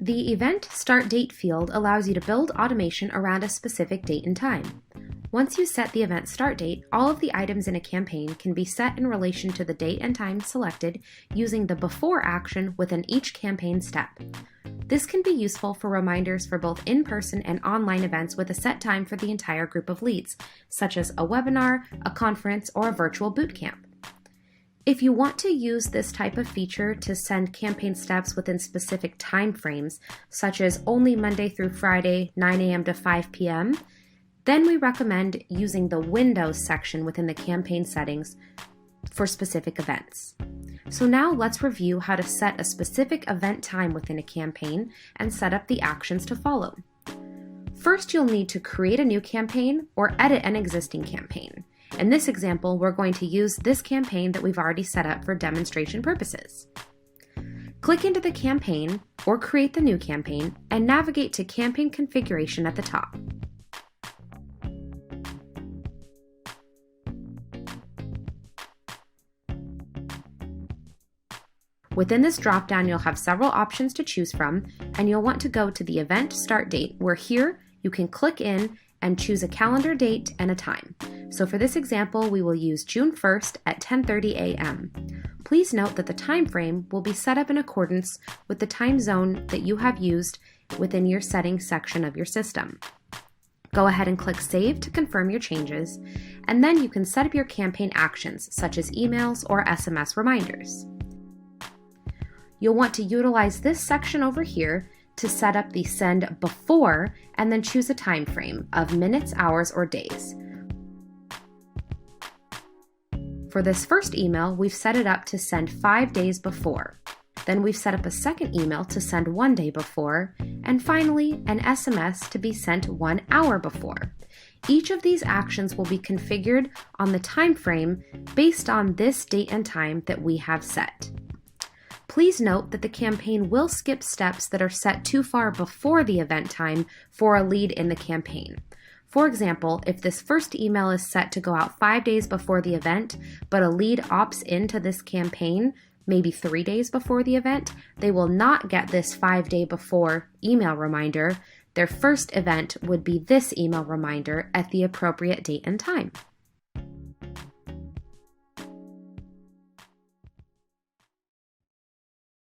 The Event Start Date field allows you to build automation around a specific date and time. Once you set the event start date, all of the items in a campaign can be set in relation to the date and time selected using the before action within each campaign step. This can be useful for reminders for both in-person and online events with a set time for the entire group of leads, such as a webinar, a conference, or a virtual bootcamp. If you want to use this type of feature to send campaign steps within specific time frames, such as only Monday through Friday, 9 a.m. to 5 p.m., then we recommend using the Windows section within the campaign settings for specific events. So now let's review how to set a specific event time within a campaign and set up the actions to follow. First, you'll need to create a new campaign or edit an existing campaign. In this example, we're going to use this campaign that we've already set up for demonstration purposes. Click into the campaign or create the new campaign and navigate to Campaign Configuration at the top. Within this dropdown, you'll have several options to choose from, and you'll want to go to the event start date, where here you can click in and choose a calendar date and a time. So for this example, we will use June 1st at 10:30 a.m. Please note that the time frame will be set up in accordance with the time zone that you have used within your settings section of your system. Go ahead and click Save to confirm your changes, and then you can set up your campaign actions, such as emails or SMS reminders. You'll want to utilize this section over here to set up the send before and then choose a time frame of minutes, hours, or days. For this first email, we've set it up to send 5 days before. Then we've set up a second email to send 1 day before, and finally an SMS to be sent 1 hour before. Each of these actions will be configured on the time frame based on this date and time that we have set. Please note that the campaign will skip steps that are set too far before the event time for a lead in the campaign. For example, if this first email is set to go out 5 days before the event, but a lead opts into this campaign maybe 3 days before the event, they will not get this 5-day before email reminder. Their first event would be this email reminder at the appropriate date and time.